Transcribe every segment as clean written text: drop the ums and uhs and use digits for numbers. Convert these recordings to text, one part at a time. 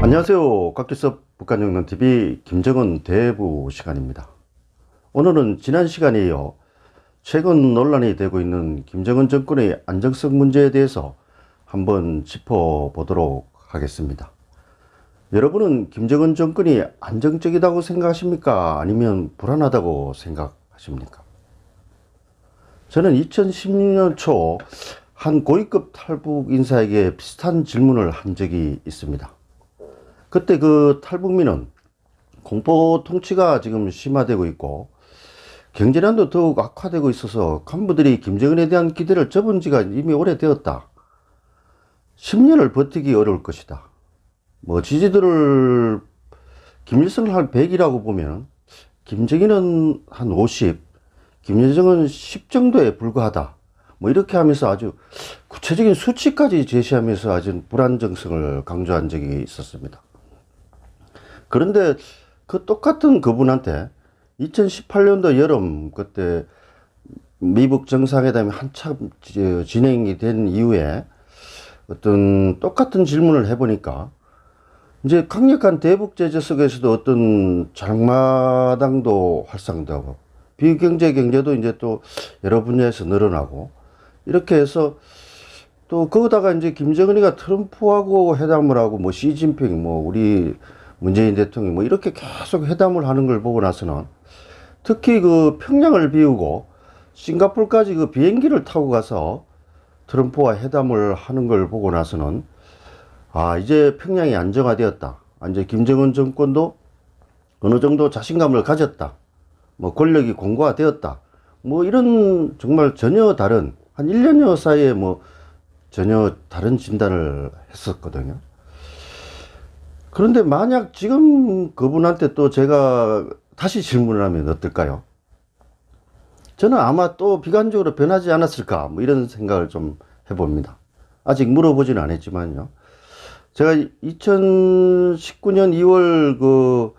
안녕하세요. 곽기섭 북한정론TV 김정은 대부 시간입니다. 오늘은 지난 시간에 이어 최근 논란이 되고 있는 김정은 정권의 안정성 문제에 대해서 한번 짚어보도록 하겠습니다. 여러분은 김정은 정권이 안정적이라고 생각하십니까? 아니면 불안하다고 생각하십니까? 저는 2016년 초 한 고위급 탈북 인사에게 비슷한 질문을 한 적이 있습니다. 그때 그 탈북민은 공포 통치가 지금 심화되고 있고 경제난도 더욱 악화되고 있어서 간부들이 김정은에 대한 기대를 접은 지가 이미 오래되었다. 10년을 버티기 어려울 것이다. 지지들을 김일성을 한 100이라고 보면 김정은은 한 50, 김여정은 10 정도에 불과하다. 이렇게 하면서 아주 구체적인 수치까지 제시하면서 아주 불안정성을 강조한 적이 있었습니다. 그런데 그 똑같은 그분한테 2018년도 여름 그때 미북 정상회담이 한참 진행이 된 이후에 어떤 똑같은 질문을 해보니까 이제 강력한 대북 제재 속에서도 어떤 장마당도 활성화되고 비경제도 이제 또 여러 분야에서 늘어나고 이렇게 해서 또 거기다가 이제 김정은이가 트럼프하고 회담을 하고 시진핑 우리 문재인 대통령 이렇게 계속 회담을 하는 걸 보고 나서는 특히 그 평양을 비우고 싱가포르까지 그 비행기를 타고 가서 트럼프와 회담을 하는 걸 보고 나서는 이제 평양이 안정화되었다. 이제 김정은 정권도 어느 정도 자신감을 가졌다. 권력이 공고화되었다. 이런 정말 전혀 다른 한 1년여 사이에 전혀 다른 진단을 했었거든요. 그런데 만약 지금 그분한테 또 제가 다시 질문을 하면 어떨까요? 저는 아마 또 비관적으로 변하지 않았을까 이런 생각을 좀 해봅니다. 아직 물어보지는 않았지만요. 제가 2019년 2월 그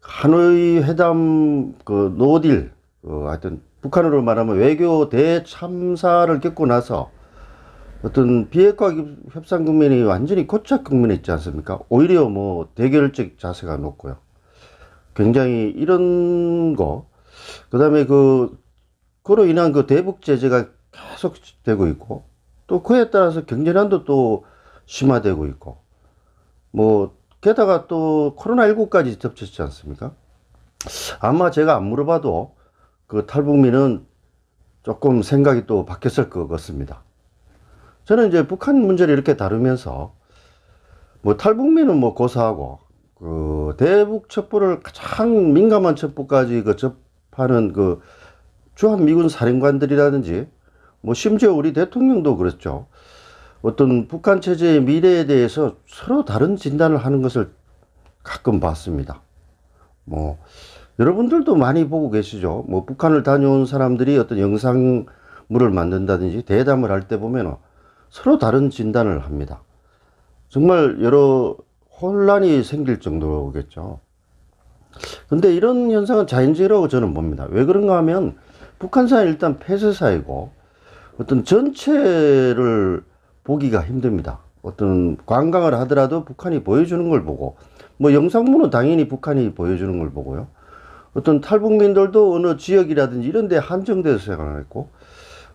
하노이 회담 그 노딜 하여튼 북한으로 말하면 외교 대참사를 겪고 나서 어떤 비핵화 협상 국면이 완전히 고착 국면에 있지 않습니까? 오히려 대결적 자세가 높고요. 굉장히 이런 거, 그 다음에 그로 인한 그 대북 제재가 계속 되고 있고, 또 그에 따라서 경제난도 또 심화되고 있고, 게다가 또 코로나19까지 겹쳤지 않습니까? 아마 제가 안 물어봐도 그 탈북민은 조금 생각이 또 바뀌었을 것 같습니다. 저는 이제 북한 문제를 이렇게 다루면서 탈북민은 고사하고 그 대북 첩보를 가장 민감한 첩보까지 접하는 그 주한미군 사령관들이라든지 심지어 우리 대통령도 그렇죠. 어떤 북한 체제의 미래에 대해서 서로 다른 진단을 하는 것을 가끔 봤습니다. 여러분들도 많이 보고 계시죠. 북한을 다녀온 사람들이 어떤 영상물을 만든다든지 대담을 할 때 보면 서로 다른 진단을 합니다. 정말 여러 혼란이 생길 정도겠죠. 근데 이런 현상은 자연적이라고 저는 봅니다. 왜 그런가 하면 북한사는 일단 폐쇄사이고 어떤 전체를 보기가 힘듭니다. 어떤 관광을 하더라도 북한이 보여주는 걸 보고 영상물은 당연히 북한이 보여주는 걸 보고요. 어떤 탈북민들도 어느 지역이라든지 이런 데 한정돼서 생각했고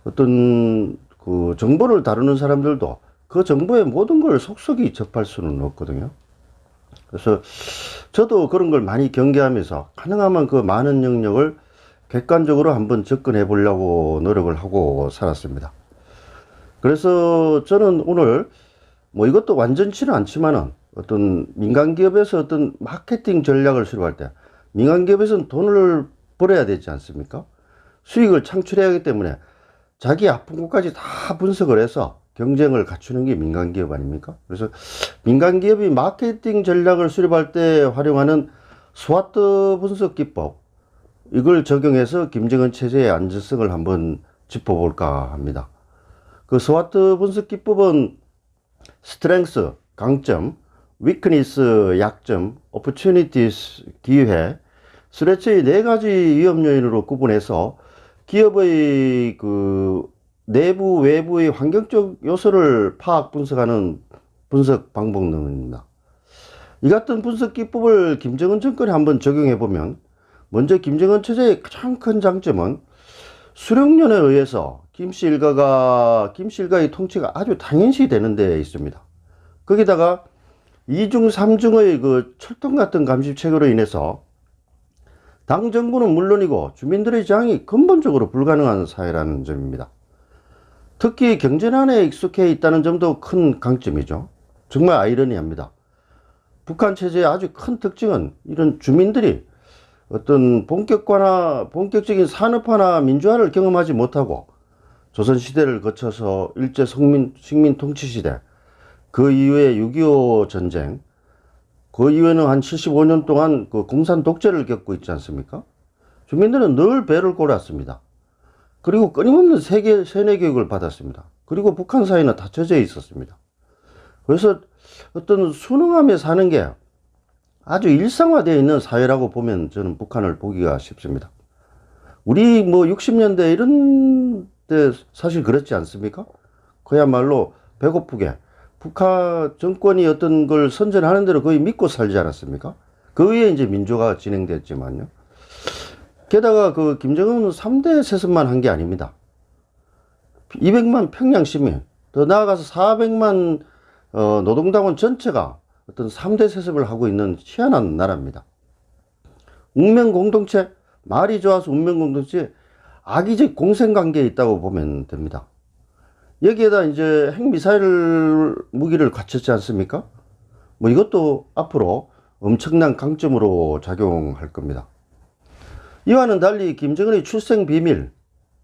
어떤 그 정보를 다루는 사람들도 그 정보의 모든 걸 속속이 접할 수는 없거든요. 그래서 저도 그런 걸 많이 경계하면서 가능하면 그 많은 영역을 객관적으로 한번 접근해 보려고 노력을 하고 살았습니다. 그래서 저는 오늘 이것도 완전치는 않지만은 어떤 민간기업에서 어떤 마케팅 전략을 수립할 때 민간기업에서는 돈을 벌어야 되지 않습니까? 수익을 창출해야 하기 때문에 자기 아픈 곳까지 다 분석을 해서 경쟁을 갖추는 게 민간기업 아닙니까? 그래서 민간기업이 마케팅 전략을 수립할 때 활용하는 스와트 분석 기법, 이걸 적용해서 김정은 체제의 안정성을 한번 짚어볼까 합니다. 그 스와트 분석 기법은 스트렝스, 강점, 위크니스, 약점, opportunities, 기회, 스레츠의 4가지 위험 요인으로 구분해서 기업의 그 내부, 외부의 환경적 요소를 파악, 분석하는 분석 방법론입니다. 이 같은 분석 기법을 김정은 정권에 한번 적용해 보면, 먼저 김정은 체제의 가장 큰 장점은 수령론에 의해서 김씨 일가의 통치가 아주 당연시 되는 데 있습니다. 거기다가 이중 삼중의 그 철통 같은 감시책으로 인해서 당 정부는 물론이고 주민들의 저항이 근본적으로 불가능한 사회라는 점입니다. 특히 경제난에 익숙해 있다는 점도 큰 강점이죠. 정말 아이러니합니다. 북한 체제의 아주 큰 특징은 이런 주민들이 어떤 본격적인 산업화나 민주화를 경험하지 못하고 조선시대를 거쳐서 일제 식민 통치시대, 그 이후에 6.25 전쟁, 그 이후에는 한 75년 동안 그 공산 독재를 겪고 있지 않습니까? 주민들은 늘 배를 골았습니다. 그리고 끊임없는 세뇌 교육을 받았습니다. 그리고 북한 사회는 닫혀져 있었습니다. 그래서 어떤 순응하며 사는 게 아주 일상화되어 있는 사회라고 보면 저는 북한을 보기가 쉽습니다. 우리 뭐 60년대 이런 때 사실 그렇지 않습니까? 그야말로 배고프게 북한 정권이 어떤 걸 선전하는 대로 거의 믿고 살지 않았습니까? 그 위에 이제 민주화가 진행됐지만요. 게다가 그 김정은은 3대 세습만 한 게 아닙니다. 200만 평양 시민, 더 나아가서 400만 노동당원 전체가 어떤 3대 세습을 하고 있는 희한한 나라입니다. 운명공동체, 말이 좋아서 운명공동체, 악의적 공생관계에 있다고 보면 됩니다. 여기에다 이제 핵미사일 무기를 갖췄지 않습니까? 뭐 이것도 앞으로 엄청난 강점으로 작용할 겁니다. 이와는 달리 김정은의 출생 비밀,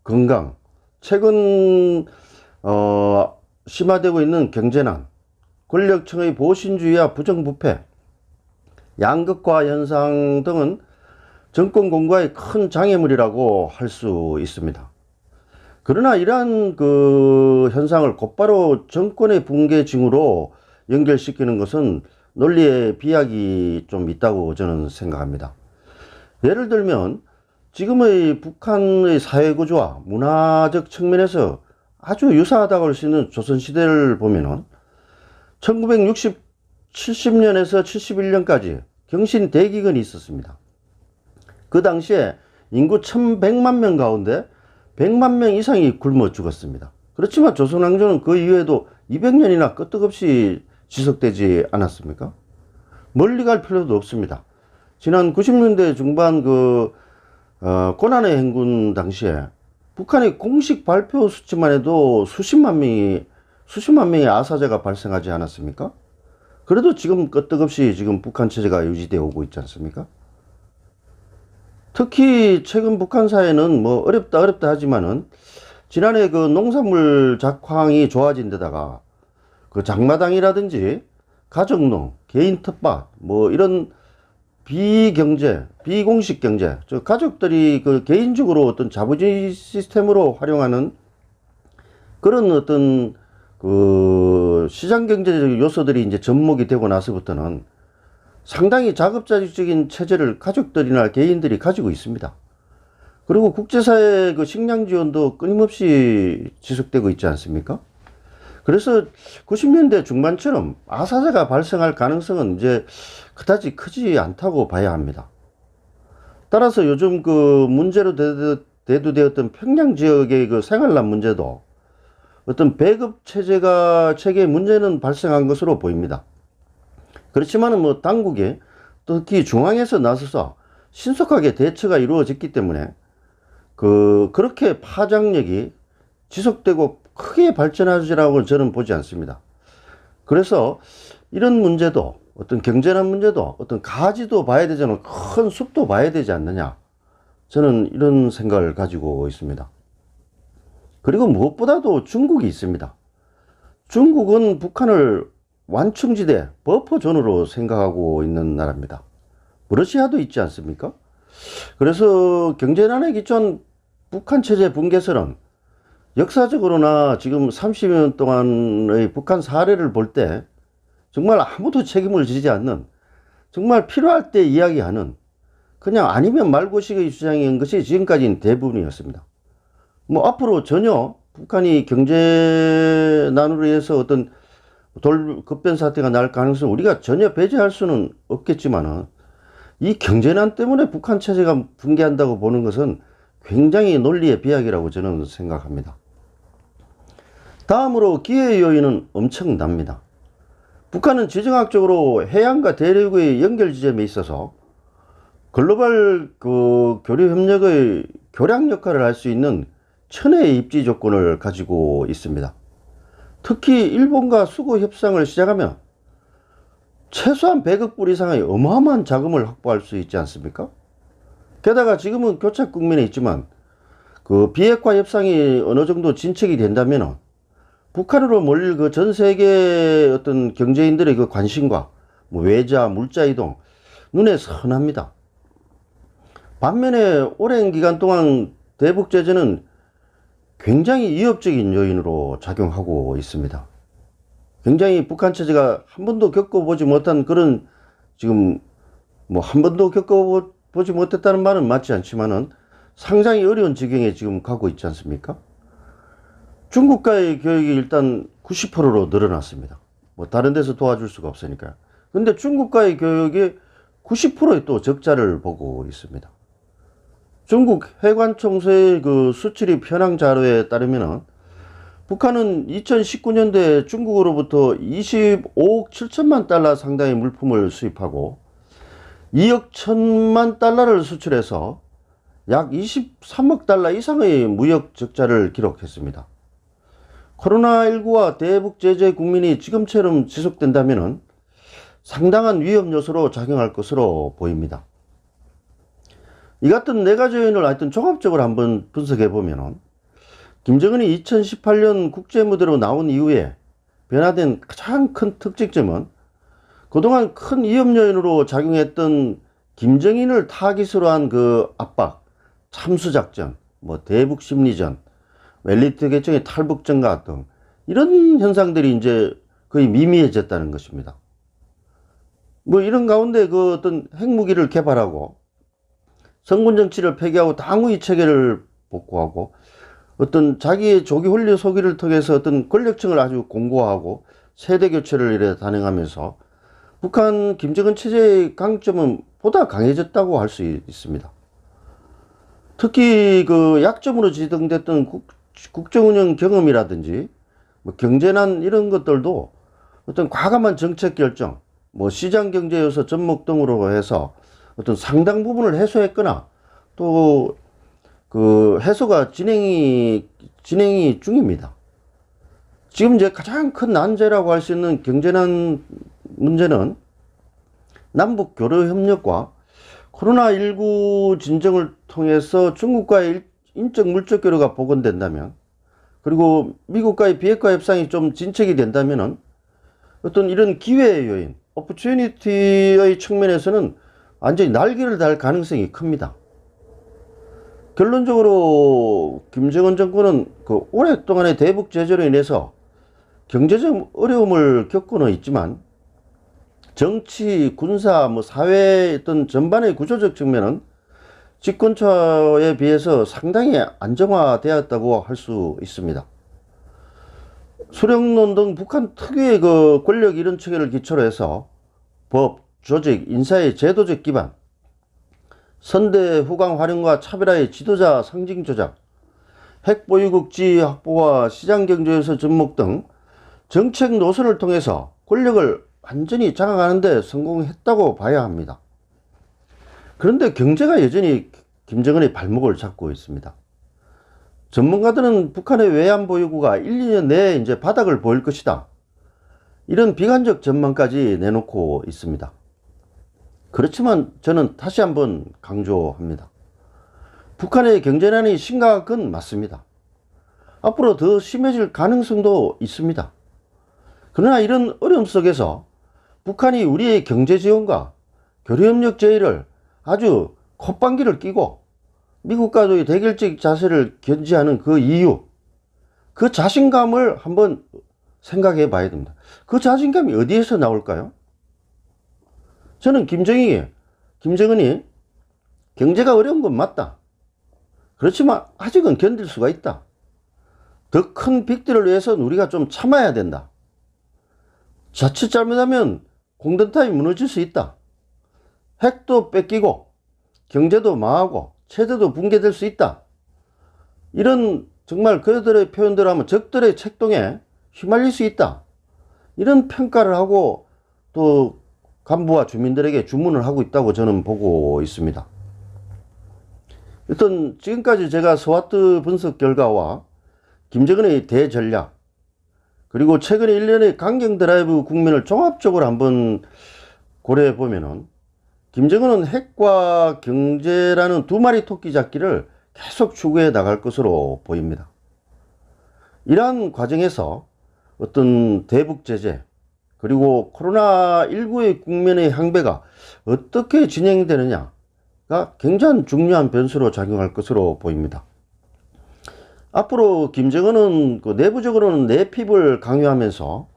건강, 최근 심화되고 있는 경제난, 권력층의 보신주의와 부정부패, 양극화 현상 등은 정권 공과의 큰 장애물이라고 할 수 있습니다. 그러나 이러한 그 현상을 곧바로 정권의 붕괴 징후로 연결시키는 것은 논리의 비약이 좀 있다고 저는 생각합니다. 예를 들면 지금의 북한의 사회구조와 문화적 측면에서 아주 유사하다고 할 수 있는 조선시대를 보면은 1970년에서 71년까지 경신대기근이 있었습니다. 그 당시에 인구 1100만 명 가운데 100만 명 이상이 굶어 죽었습니다. 그렇지만 조선왕조는 그 이후에도 200년이나 끄떡없이 지속되지 않았습니까? 멀리 갈 필요도 없습니다. 지난 90년대 중반 고난의 행군 당시에 북한의 공식 발표 수치만 해도 수십만 명의 아사자가 발생하지 않았습니까? 그래도 지금 끄떡없이 지금 북한 체제가 유지되어 오고 있지 않습니까? 특히 최근 북한 사회는 뭐 어렵다 하지만은 지난해 그 농산물 작황이 좋아진 데다가 그 장마당이라든지 가정농, 개인 텃밭 뭐 이런 비공식 경제, 가족들이 그 개인적으로 어떤 자부주의 시스템으로 활용하는 그런 어떤 그 시장 경제적 요소들이 이제 접목이 되고 나서부터는 상당히 자급자족적인 체제를 가족들이나 개인들이 가지고 있습니다. 그리고 국제사회 그 식량 지원도 끊임없이 지속되고 있지 않습니까? 그래서 90년대 중반처럼 아사자가 발생할 가능성은 이제 그다지 크지 않다고 봐야 합니다. 따라서 요즘 그 문제로 대두되었던 평양 지역의 그 생활난 문제도 어떤 배급 체계의 문제는 발생한 것으로 보입니다. 그렇지만은 뭐 당국이 특히 중앙에서 나서서 신속하게 대처가 이루어졌기 때문에 그렇게 파장력이 지속되고 크게 발전하지라고 저는 보지 않습니다. 그래서 이런 문제도 어떤 경제난 문제도 어떤 가지도 봐야 되잖아요. 큰 숲도 봐야 되지 않느냐. 저는 이런 생각을 가지고 있습니다. 그리고 무엇보다도 중국이 있습니다. 중국은 북한을 완충지대, 버퍼존으로 생각하고 있는 나라입니다. 러시아도 있지 않습니까? 그래서 경제난에 기초한 북한 체제 붕괴설은 역사적으로나 지금 30여 년 동안의 북한 사례를 볼 때 정말 아무도 책임을 지지 않는, 정말 필요할 때 이야기하는 그냥 아니면 말고식의 주장인 것이 지금까지는 대부분이었습니다. 뭐 앞으로 전혀 북한이 경제난으로 해서 어떤 돌급변 사태가 날 가능성 우리가 전혀 배제할 수는 없겠지만은 이 경제난 때문에 북한 체제가 붕괴한다고 보는 것은 굉장히 논리의 비약이라고 저는 생각합니다. 다음으로 기회 요인은 엄청납니다. 북한은 지정학적으로 해양과 대륙의 연결 지점에 있어서 글로벌 교류 협력의 교량 역할을 할 수 있는 천혜의 입지 조건을 가지고 있습니다. 특히 일본과 수거 협상을 시작하면 최소한 100억 불 이상의 어마어마한 자금을 확보할 수 있지 않습니까? 게다가 지금은 교착 국면에 있지만 비핵화 협상이 어느 정도 진척이 된다면 북한으로 몰릴 전 세계 어떤 경제인들의 관심과 외자, 물자 이동 눈에 선합니다. 반면에 오랜 기간 동안 대북 제재는 굉장히 위협적인 요인으로 작용하고 있습니다. 굉장히 북한 체제가 한 번도 겪어보지 못한 그런 지금 한 번도 겪어보지 못했다는 말은 맞지 않지만은 상당히 어려운 지경에 지금 가고 있지 않습니까? 중국과의 교역이 일단 90%로 늘어났습니다. 다른 데서 도와줄 수가 없으니까요. 근데 중국과의 교역이 90%의 또 적자를 보고 있습니다. 중국 해관총수의 수출입 현황 자료에 따르면 북한은 2019년도에 중국으로부터 25억 7천만 달러 상당의 물품을 수입하고 2억 1천만 달러를 수출해서 약 23억 달러 이상의 무역 적자를 기록했습니다. 코로나19와 대북 제재 국면이 지금처럼 지속된다면 상당한 위험 요소로 작용할 것으로 보입니다. 이 같은 네 가지 요인을 하여튼 종합적으로 한번 분석해 보면 김정은이 2018년 국제무대로 나온 이후에 변화된 가장 큰 특징점은 그동안 큰 위험 요인으로 작용했던 김정인을 타깃으로 한 압박, 참수작전, 대북 심리전, 엘리트 계층의 탈북 증가 등 이런 현상들이 이제 거의 미미해졌다는 것입니다. 이런 가운데 어떤 핵무기를 개발하고 성군 정치를 폐기하고 당후의 체계를 복구하고 어떤 자기의 조기 훈련 소기를 통해서 어떤 권력층을 아주 공고화하고 세대 교체를 이래 단행하면서 북한 김정은 체제의 강점은 보다 강해졌다고 할 수 있습니다. 특히 약점으로 지정됐던 국정운영 경험이라든지 경제난 이런 것들도 어떤 과감한 정책 결정, 시장 경제 요소 접목 등으로 해서 어떤 상당 부분을 해소했거나 또 해소가 진행이 중입니다. 지금 이제 가장 큰 난제라고 할 수 있는 경제난 문제는 남북 교류 협력과 코로나19 진정을 통해서 중국과의 인적 물적 교류가 복원된다면, 그리고 미국과의 비핵화 협상이 좀 진척이 된다면은 어떤 이런 기회의 요인, 오퍼튜니티의 측면에서는 완전히 날개를 달 가능성이 큽니다. 결론적으로 김정은 정권은 오랫동안의 대북 제재로 인해서 경제적 어려움을 겪고는 있지만 정치, 군사, 사회 어떤 전반의 구조적 측면은 집권 초에 비해서 상당히 안정화되었다고 할 수 있습니다. 수령론 등 북한 특유의 권력 이론 체계를 기초로 해서 법, 조직, 인사의 제도적 기반, 선대 후광 활용과 차별화의 지도자 상징 조작, 핵보유국 지위 확보와 시장경제에서 접목 등 정책 노선을 통해서 권력을 완전히 장악하는 데 성공했다고 봐야 합니다. 그런데 경제가 여전히 김정은의 발목을 잡고 있습니다. 전문가들은 북한의 외환 보유고가 1, 2년 내에 이제 바닥을 보일 것이다, 이런 비관적 전망까지 내놓고 있습니다. 그렇지만 저는 다시 한번 강조합니다. 북한의 경제난이 심각한 맞습니다. 앞으로 더 심해질 가능성도 있습니다. 그러나 이런 어려움 속에서 북한이 우리의 경제 지원과 교류협력 제의를 아주 콧방귀를 끼고 미국과의 대결적 자세를 견지하는 그 이유, 그 자신감을 한번 생각해 봐야 됩니다. 그 자신감이 어디에서 나올까요? 저는 김정은이 경제가 어려운 건 맞다, 그렇지만 아직은 견딜 수가 있다, 더 큰 빅들을 위해서는 우리가 좀 참아야 된다, 자칫 잘못하면 공든탑이 무너질 수 있다. 핵도 뺏기고 경제도 망하고 체제도 붕괴될 수 있다. 이런 정말 그들의 표현대로 하면 적들의 책동에 휘말릴 수 있다. 이런 평가를 하고 또 간부와 주민들에게 주문을 하고 있다고 저는 보고 있습니다. 일단 지금까지 제가 스와트 분석 결과와 김정은의 대전략, 그리고 최근에 1년의 강경 드라이브 국면을 종합적으로 한번 고려해 보면은 김정은은 핵과 경제라는 두 마리 토끼 잡기를 계속 추구해 나갈 것으로 보입니다. 이러한 과정에서 어떤 대북 제재, 그리고 코로나19의 국면의 향배가 어떻게 진행되느냐가 굉장히 중요한 변수로 작용할 것으로 보입니다. 앞으로 김정은은 내부적으로는 내핍을 강요하면서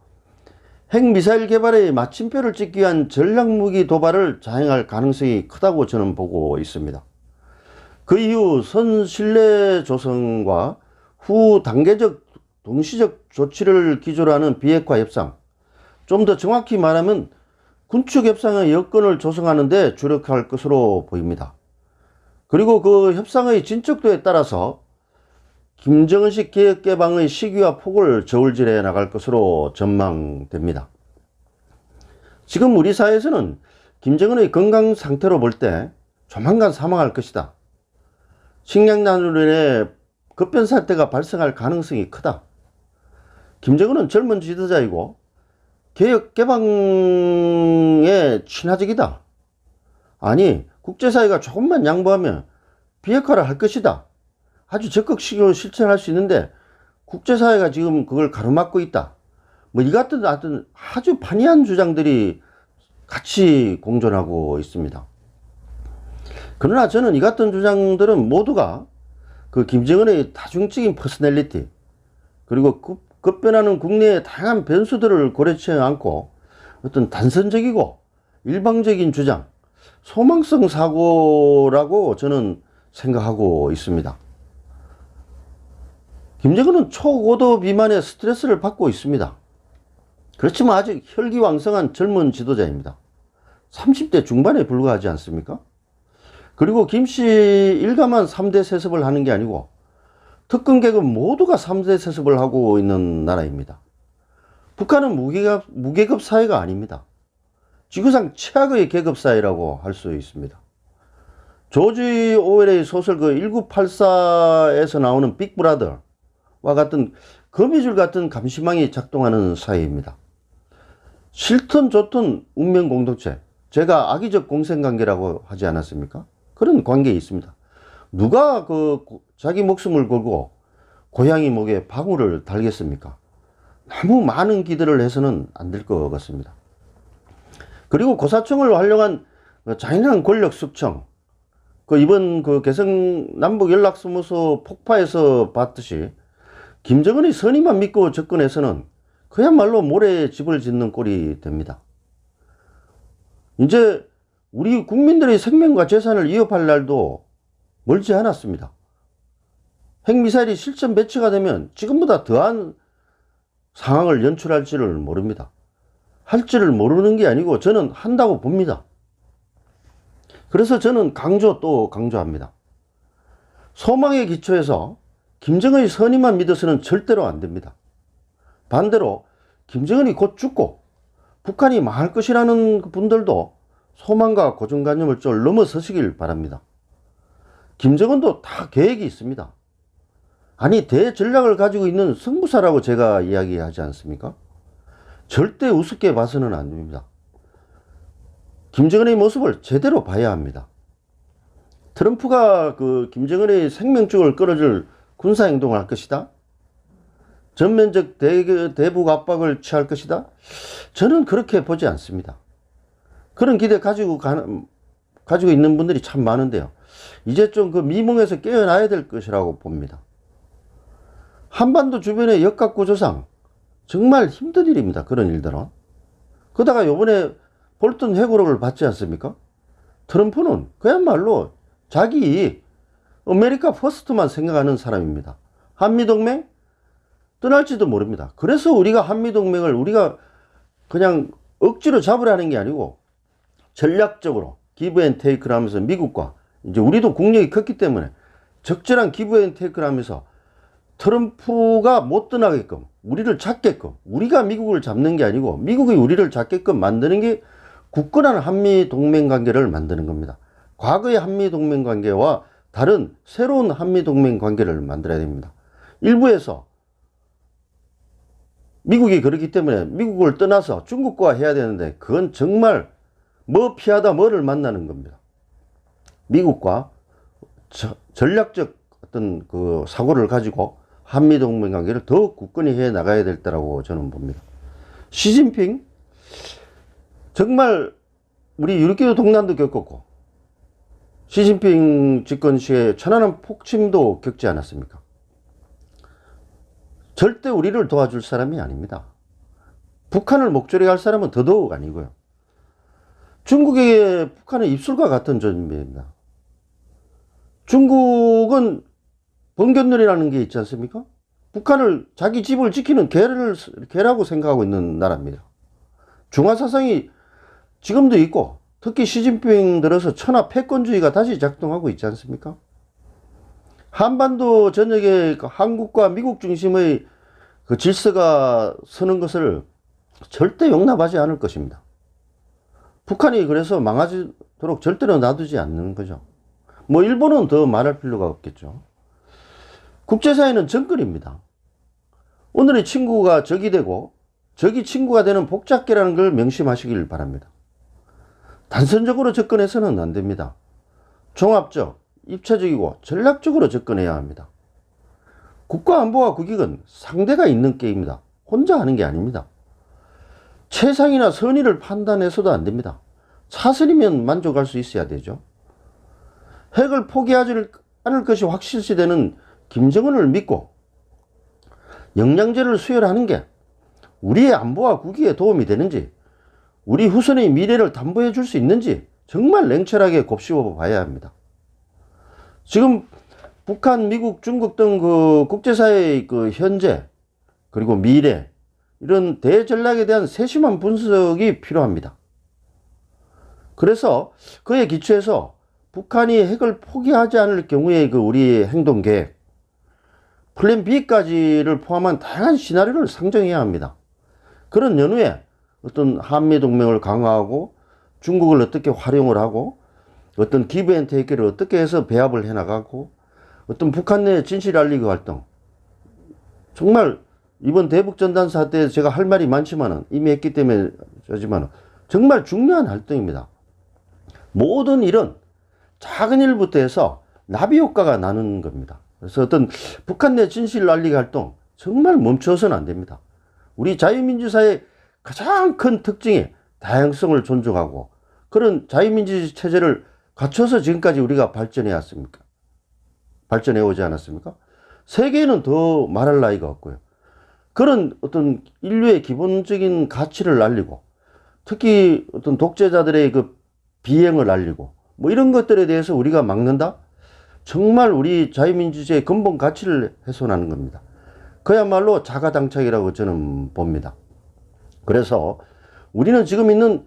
핵미사일 개발에 마침표를 찍기 위한 전략무기 도발을 자행할 가능성이 크다고 저는 보고 있습니다. 그 이후 선신뢰 조성과 후 단계적 동시적 조치를 기조로 하는 비핵화 협상, 좀 더 정확히 말하면 군축 협상의 여건을 조성하는 데 주력할 것으로 보입니다. 그리고 그 협상의 진척도에 따라서 김정은식 개혁개방의 시기와 폭을 저울질해 나갈 것으로 전망됩니다. 지금 우리 사회에서는 김정은의 건강 상태로 볼 때 조만간 사망할 것이다. 식량난으로 인해 급변 사태가 발생할 가능성이 크다. 김정은은 젊은 지도자이고 개혁 개방에 친화적이다. 아니, 국제사회가 조금만 양보하면 비핵화를 할 것이다. 아주 적극적으로 실천할 수 있는데 국제사회가 지금 그걸 가로막고 있다. 이 같은 아주 판이한 주장들이 같이 공존하고 있습니다. 그러나 저는 이 같은 주장들은 모두가 그 김정은의 다중적인 퍼스널리티, 그리고 급변하는 국내의 다양한 변수들을 고려치 않고 어떤 단선적이고 일방적인 주장, 소망성 사고라고 저는 생각하고 있습니다. 김정은은 초고도 비만의 스트레스를 받고 있습니다. 그렇지만 아직 혈기왕성한 젊은 지도자입니다. 30대 중반에 불과하지 않습니까? 그리고 김씨 일가만 3대 세습을 하는 게 아니고 특권 계급 모두가 3대 세습을 하고 있는 나라입니다. 북한은 무계급 사회가 아닙니다. 지구상 최악의 계급 사회라고 할 수 있습니다. 조지 오웰의 소설 1984에서 나오는 빅브라더와 같은 거미줄 같은 감시망이 작동하는 사회입니다. 싫든 좋든 운명 공동체, 제가 악의적 공생관계라고 하지 않았습니까? 그런 관계에 있습니다. 누가 자기 목숨을 걸고 고양이 목에 방울을 달겠습니까? 너무 많은 기대를 해서는 안 될 것 같습니다. 그리고 고사총을 활용한 잔인한 권력 숙청, 이번 개성 남북 연락사무소 폭파에서 봤듯이 김정은의 선의만 믿고 접근해서는 그야말로 모래에 집을 짓는 꼴이 됩니다. 이제 우리 국민들의 생명과 재산을 위협할 날도 멀지 않았습니다. 핵미사일이 실전 배치가 되면 지금보다 더한 상황을 연출할지를 모릅니다. 할지를 모르는 게 아니고 저는 한다고 봅니다. 그래서 저는 또 강조합니다. 소망의 기초에서 김정은의 선의만 믿어서는 절대로 안 됩니다. 반대로 김정은이 곧 죽고 북한이 망할 것이라는 분들도 소망과 고정관념을 좀 넘어서시길 바랍니다. 김정은도 다 계획이 있습니다. 아니, 대전략을 가지고 있는 승부사라고 제가 이야기하지 않습니까? 절대 우습게 봐서는 안 됩니다. 김정은의 모습을 제대로 봐야 합니다. 트럼프가 김정은의 생명줄을 끊어줄 군사행동을 할 것이다. 전면적 대북 압박을 취할 것이다. 저는 그렇게 보지 않습니다. 그런 기대 가지고 있는 분들이 참 많은데요. 이제 좀 미몽에서 깨어나야 될 것이라고 봅니다. 한반도 주변의 역학구조상 정말 힘든 일입니다. 그런 일들은. 그러다가 요번에 볼턴 회고록을 받지 않습니까? 트럼프는 그야말로 자기 아메리카 퍼스트만 생각하는 사람입니다. 한미동맹 떠날지도 모릅니다. 그래서 우리가 한미동맹을 우리가 그냥 억지로 잡으라는 게 아니고 전략적으로 기브 앤 테이크를 하면서 미국과 이제 우리도 국력이 컸기 때문에 적절한 기브 앤 테이크를 하면서 트럼프가 못 떠나게끔 우리를 잡게끔 우리가 미국을 잡는 게 아니고 미국이 우리를 잡게끔 만드는 게 굳건한 한미동맹관계를 만드는 겁니다. 과거의 한미동맹관계와 다른 새로운 한미동맹관계를 만들어야 됩니다. 일부에서 미국이 그렇기 때문에 미국을 떠나서 중국과 해야 되는데 그건 정말 뭐 피하다 뭐를 만나는 겁니다. 미국과 전략적 어떤 그 사고를 가지고 한미동맹 관계를 더 굳건히 해 나가야 될 때라고 저는 봅니다. 시진핑 정말 우리 6.25 동란도 겪었고 시진핑 집권 시에 천안함 폭침도 겪지 않았습니까? 절대 우리를 도와줄 사람이 아닙니다. 북한을 목소리 할 사람은 더더욱 아니고요. 중국에게 북한은 입술과 같은 존재입니다. 중국은 번갯놀이라는 게 있지 않습니까? 북한을 자기 집을 지키는 개라고 생각하고 있는 나라입니다. 중화사상이 지금도 있고 특히 시진핑 들어서 천하 패권주의가 다시 작동하고 있지 않습니까? 한반도 전역에 한국과 미국 중심의 그 질서가 서는 것을 절대 용납하지 않을 것입니다. 북한이 그래서 망하도록 절대로 놔두지 않는 거죠. 뭐 일본은 더 말할 필요가 없겠죠. 국제사회는 정글입니다. 오늘의 친구가 적이 되고 적이 친구가 되는 복잡계라는 걸 명심하시길 바랍니다. 단선적으로 접근해서는 안 됩니다. 종합적, 입체적이고 전략적으로 접근해야 합니다. 국가안보와 국익은 상대가 있는 게임입니다. 혼자 하는 게 아닙니다. 최상이나 선의를 판단해서도 안 됩니다. 차선이면 만족할 수 있어야 되죠. 핵을 포기하지 않을 것이 확실시되는 김정은을 믿고 영양제를 수혈하는 게 우리의 안보와 국익에 도움이 되는지 우리 후손의 미래를 담보해 줄 수 있는지 정말 냉철하게 곱씹어 봐야 합니다. 지금 북한, 미국, 중국 등 그 국제사회의 그 현재 그리고 미래 이런 대전략에 대한 세심한 분석이 필요합니다. 그래서 그에 기초해서 북한이 핵을 포기하지 않을 경우에 그 우리의 행동 계획 플랜 B까지를 포함한 다양한 시나리오를 상정해야 합니다. 그런 연후에 어떤 한미동맹을 강화하고 중국을 어떻게 활용을 하고 어떤 기브 앤 테이크를 어떻게 해서 배합을 해나가고 어떤 북한 내 진실 알리기 활동 정말 이번 대북전단사 때 제가 할 말이 많지만은 이미 했기 때문에 하지만 정말 중요한 활동입니다. 모든 일은 작은 일부터 해서 나비 효과가 나는 겁니다. 그래서 어떤 북한 내 진실 알리기 활동 정말 멈춰서는 안 됩니다. 우리 자유민주사의 가장 큰 특징이 다양성을 존중하고 그런 자유민주주의 체제를 갖춰서 지금까지 우리가 발전해 왔습니까? 발전해 오지 않았습니까? 세계에는 더 말할 나위가 없고요. 그런 어떤 인류의 기본적인 가치를 알리고 특히 어떤 독재자들의 그 비행을 알리고 뭐 이런 것들에 대해서 우리가 막는다? 정말 우리 자유민주주의의 근본 가치를 훼손하는 겁니다. 그야말로 자가당착이라고 저는 봅니다. 그래서 우리는 지금 있는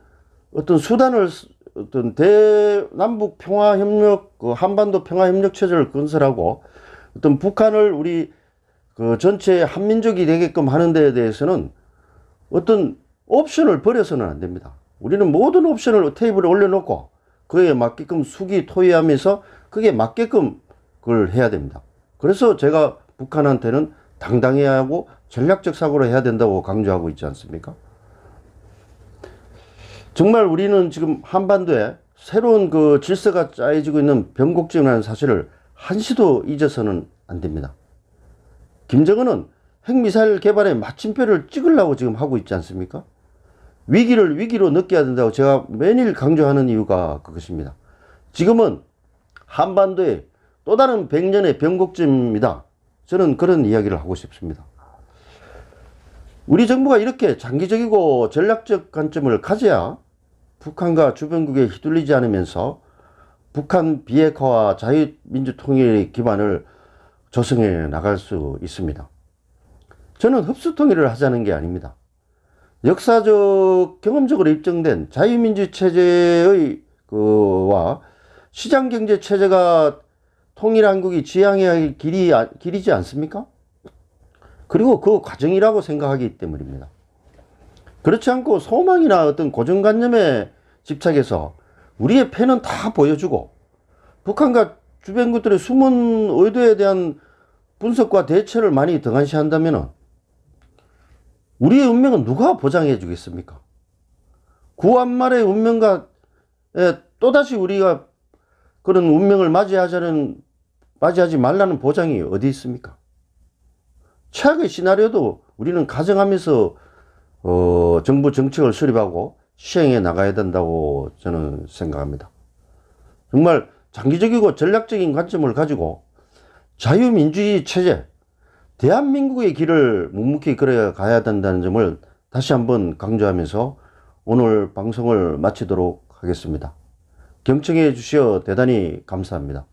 어떤 수단을 어떤 대남북 평화협력, 그 한반도 평화협력 체제를 건설하고 어떤 북한을 우리 그 전체 한민족이 되게끔 하는 데에 대해서는 어떤 옵션을 버려서는 안 됩니다. 우리는 모든 옵션을 테이블에 올려놓고 그에 맞게끔 수기토의하면서 그게 맞게끔 그걸 해야 됩니다. 그래서 제가 북한한테는 당당해야 하고 전략적 사고를 해야 된다고 강조하고 있지 않습니까? 정말 우리는 지금 한반도에 새로운 그 질서가 짜여지고 있는 변곡점이라는 사실을 한시도 잊어서는 안 됩니다. 김정은은 핵미사일 개발에 마침표를 찍으려고 지금 하고 있지 않습니까? 위기를 위기로 느껴야 된다고 제가 매일 강조하는 이유가 그것입니다. 지금은 한반도의 또 다른 100년의 변곡점입니다. 저는 그런 이야기를 하고 싶습니다. 우리 정부가 이렇게 장기적이고 전략적 관점을 가져야 북한과 주변국에 휘둘리지 않으면서 북한 비핵화와 자유민주 통일의 기반을 조성해 나갈 수 있습니다. 저는 흡수 통일을 하자는 게 아닙니다. 역사적 경험적으로 입증된 자유민주 체제의 그와 시장경제 체제가 통일한국이 지향해야 할 길이지 않습니까? 그리고 그 과정이라고 생각하기 때문입니다. 그렇지 않고 소망이나 어떤 고정관념에 집착해서 우리의 패는 다 보여주고 북한과 주변국들의 숨은 의도에 대한 분석과 대처를 많이 등한시한다면 우리의 운명은 누가 보장해 주겠습니까? 구한말의 운명과 또다시 우리가 그런 운명을 맞이하지 말라는 보장이 어디 있습니까? 최악의 시나리오도 우리는 가정하면서 정부 정책을 수립하고 시행해 나가야 된다고 저는 생각합니다. 정말 장기적이고 전략적인 관점을 가지고 자유민주주의 체제, 대한민국의 길을 묵묵히 걸어가야 된다는 점을 다시 한번 강조하면서 오늘 방송을 마치도록 하겠습니다. 경청해 주시어 대단히 감사합니다.